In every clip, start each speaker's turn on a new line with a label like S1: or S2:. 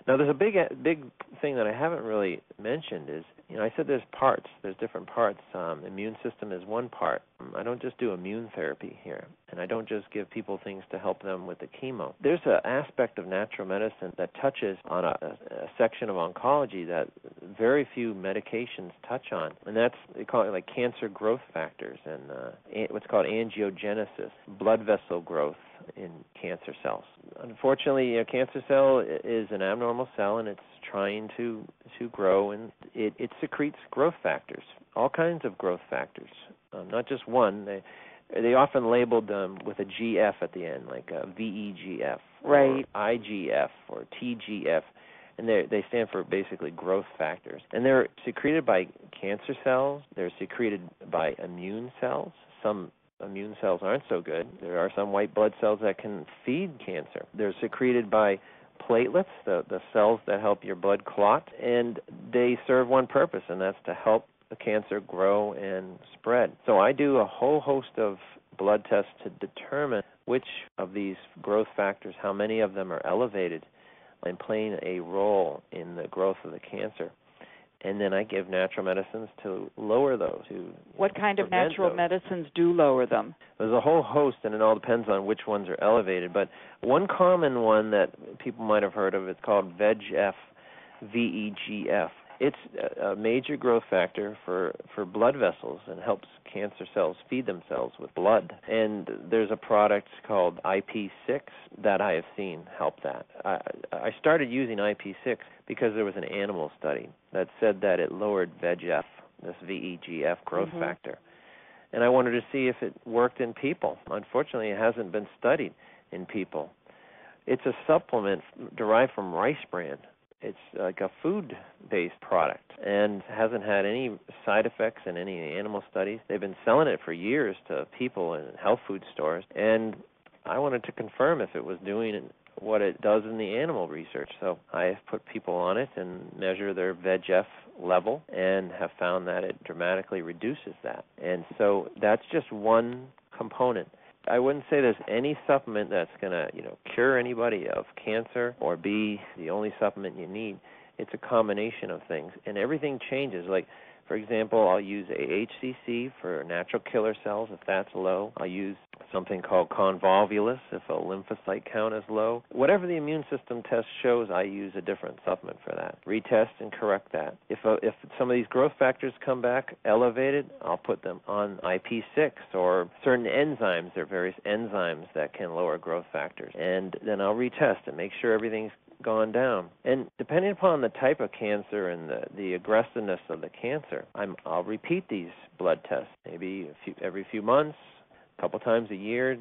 S1: Now, there's a big thing that I haven't really mentioned is, I said there's different parts. Immune system is one part. I don't just do immune therapy here, and I don't just give people things to help them with the chemo. There's an aspect of natural medicine that touches on a section of oncology that very few medications touch on, and that's, they call it like cancer growth factors and what's called angiogenesis, blood vessel growth in cancer cells. Unfortunately, a cancer cell is an abnormal cell, and it's trying to grow, and it secretes growth factors, all kinds of growth factors, not just one. They often labeled them with a GF at the end, like a VEGF,
S2: right,
S1: or IGF, or TGF, and they stand for basically growth factors. And they're secreted by cancer cells. They're secreted by immune cells. Some immune cells aren't so good. There are some white blood cells that can feed cancer. They're secreted by platelets, the cells that help your blood clot, and they serve one purpose, and that's to help the cancer grow and spread. So I do a whole host of blood tests to determine which of these growth factors, how many of them are elevated and playing a role in the growth of the cancer. And then I give natural medicines to lower those.
S2: What kind of natural medicines do lower them?
S1: There's a whole host, and it all depends on which ones are elevated. But one common one that people might have heard of is called VEGF, VEGF. It's a major growth factor for blood vessels and helps cancer cells feed themselves with blood. And there's a product called IP6 that I have seen help that. I started using IP6 because there was an animal study that said that it lowered VEGF, this VEGF growth factor. And I wanted to see if it worked in people. Unfortunately, it hasn't been studied in people. It's a supplement derived from rice bran. It's like a food-based product and hasn't had any side effects in any animal studies. They've been selling it for years to people in health food stores, and I wanted to confirm if it was doing what it does in the animal research. So I have put people on it and measure their VEGF level and have found that it dramatically reduces that. And so that's just one component. I wouldn't say there's any supplement that's going to, cure anybody of cancer or be the only supplement you need. It's a combination of things, and everything changes. Like, for example, I'll use AHCC for natural killer cells if that's low. I'll use something called convolvulus if a lymphocyte count is low. Whatever the immune system test shows, I use a different supplement for that. Retest and correct that. If some of these growth factors come back elevated, I'll put them on IP6 or certain enzymes. There are various enzymes that can lower growth factors. And then I'll retest and make sure everything's gone down. And depending upon the type of cancer and the aggressiveness of the cancer, I'll repeat these blood tests maybe every few months, a couple times a year,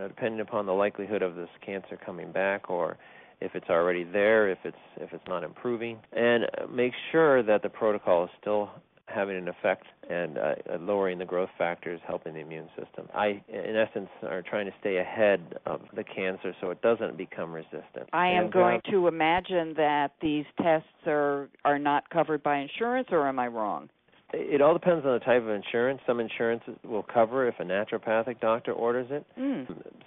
S1: depending upon the likelihood of this cancer coming back, or if it's already there, if it's not improving, and make sure that the protocol is still having an effect and lowering the growth factors, helping the immune system. I, in essence, are trying to stay ahead of the cancer so it doesn't become resistant.
S2: I am going to imagine that these tests are not covered by insurance, or am I wrong?
S1: It all depends on the type of insurance. Some insurances will cover if a naturopathic doctor orders it.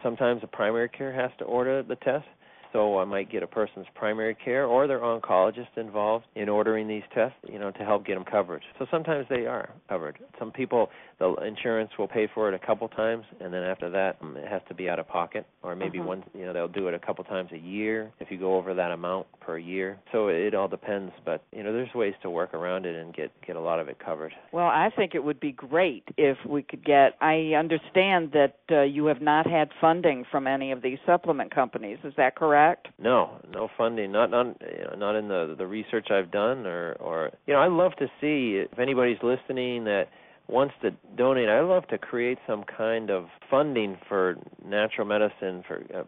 S1: Sometimes a primary care has to order the test. So I might get a person's primary care or their oncologist involved in ordering these tests, to help get them coverage. So sometimes they are covered. Some people, the insurance will pay for it a couple times, and then after that, it has to be out of pocket. Or maybe they'll do it a couple times a year if you go over that amount per year. So it all depends, but there's ways to work around it and get a lot of it covered.
S2: Well, I think it would be great if we could get. I understand that you have not had funding from any of these supplement companies. Is that correct?
S1: No funding, not in the research I've done, or I love to see if anybody's listening that wants to donate. I love to create some kind of funding for natural medicine for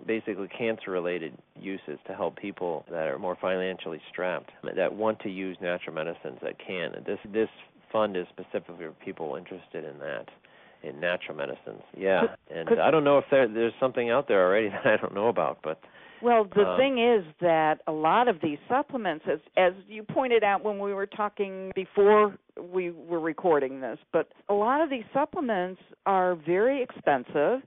S1: basically cancer-related uses to help people that are more financially strapped that want to use natural medicines that can. This fund is specifically for people interested in that. In natural medicines, and I don't know if there's something out there already that I don't know about, but...
S2: Well, the thing is that a lot of these supplements, as you pointed out when we were talking before we were recording this, but a lot of these supplements are very expensive,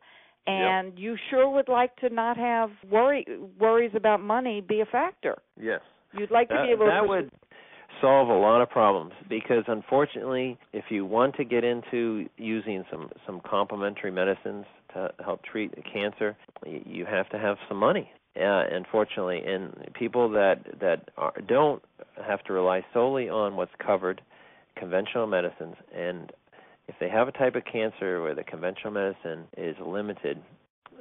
S2: And you sure would like to not have worries about money be a factor.
S1: Yes.
S2: You'd like to be able to...
S1: That would solve a lot of problems, because unfortunately, if you want to get into using some complementary medicines to help treat cancer, you have to have some money. Unfortunately, and people that don't have to rely solely on what's covered, conventional medicines, and if they have a type of cancer where the conventional medicine is limited,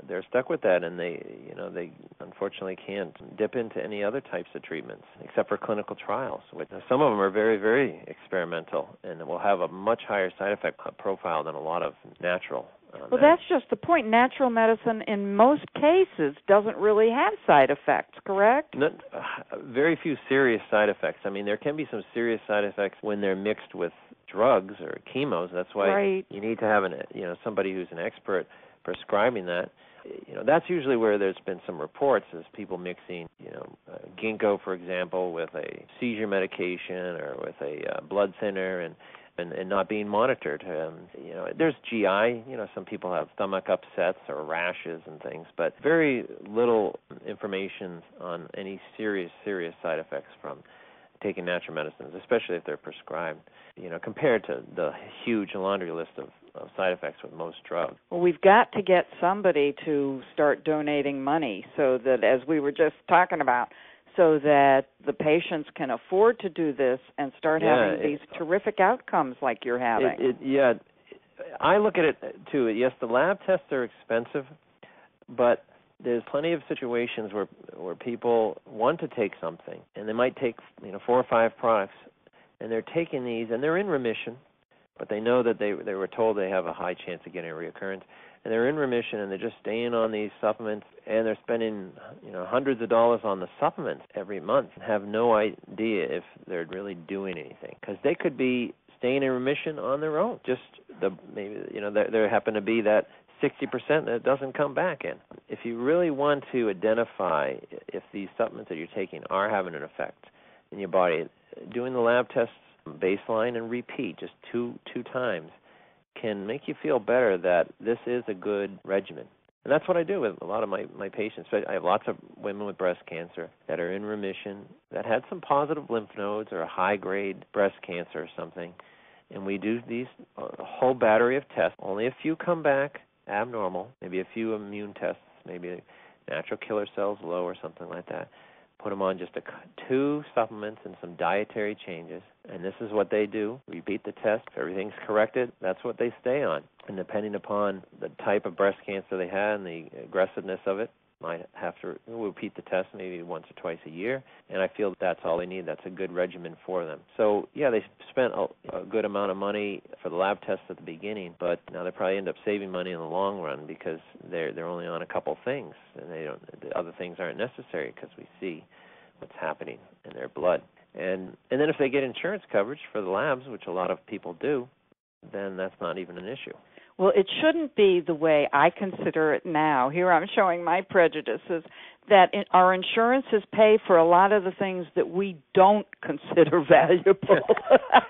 S1: they're stuck with that, and they unfortunately can't dip into any other types of treatments except for clinical trials. Some of them are very, very experimental and will have a much higher side effect profile than a lot of natural.
S2: Well, that's just the point. Natural medicine, in most cases, doesn't really have side effects, correct?
S1: Very few serious side effects. I mean, there can be some serious side effects when they're mixed with drugs or chemos. That's why you need to have somebody who's an expert prescribing that. That's usually where there's been some reports, is people mixing, ginkgo, for example, with a seizure medication or with a blood thinner, and not being monitored. There's GI. Some people have stomach upsets or rashes and things, but very little information on any serious side effects from taking natural medicines, especially if they're prescribed, compared to the huge laundry list of side effects with most drugs.
S2: Well, we've got to get somebody to start donating money, so that, as we were just talking about, so that the patients can afford to do this and start having these terrific outcomes like you're having.
S1: I look at it too. Yes, the lab tests are expensive, but there's plenty of situations where people want to take something, and they might take 4 or 5 products, and they're taking these, and they're in remission, but they know that they were told they have a high chance of getting a reoccurrence, and they're in remission, and they're just staying on these supplements, and they're spending hundreds of dollars on the supplements every month, and have no idea if they're really doing anything, because they could be staying in remission on their own. Just there happen to be that 60% that doesn't come back in. If you really want to identify if these supplements that you're taking are having an effect in your body, doing the lab tests, baseline and repeat just two times, can make you feel better that this is a good regimen. And that's what I do with a lot of my patients. I have lots of women with breast cancer that are in remission, that had some positive lymph nodes or a high-grade breast cancer or something, and we do a whole battery of tests. Only a few come back abnormal, maybe a few immune tests, maybe natural killer cells low or something like that. Put them on just 2 supplements and some dietary changes, and this is what they do. Repeat the test. If everything's corrected, that's what they stay on. And depending upon the type of breast cancer they had and the aggressiveness of it, might have to repeat the test maybe once or twice a year, and I feel that's all they need. That's a good regimen for them. So, they spent a good amount of money for the lab tests at the beginning, but now they probably end up saving money in the long run because they're only on a couple things, and the other things aren't necessary because we see what's happening in their blood. And then if they get insurance coverage for the labs, which a lot of people do, then that's not even an issue.
S2: Well, it shouldn't be the way I consider it now. Here I'm showing my prejudices, that our insurances pay for a lot of the things that we don't consider valuable.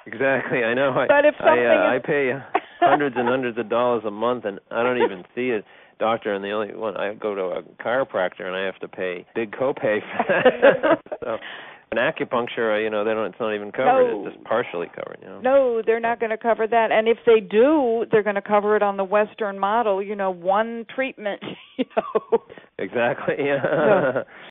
S1: Exactly, I know.
S2: But if
S1: I pay hundreds and hundreds of dollars a month, and I don't even see a doctor, and the only one, I go to a chiropractor, and I have to pay big copay for that. So, an acupuncture, it's not even covered.
S2: No.
S1: It's just partially covered.
S2: No, they're not going to cover that. And if they do, they're going to cover it on the Western model, one treatment,
S1: Exactly, yeah.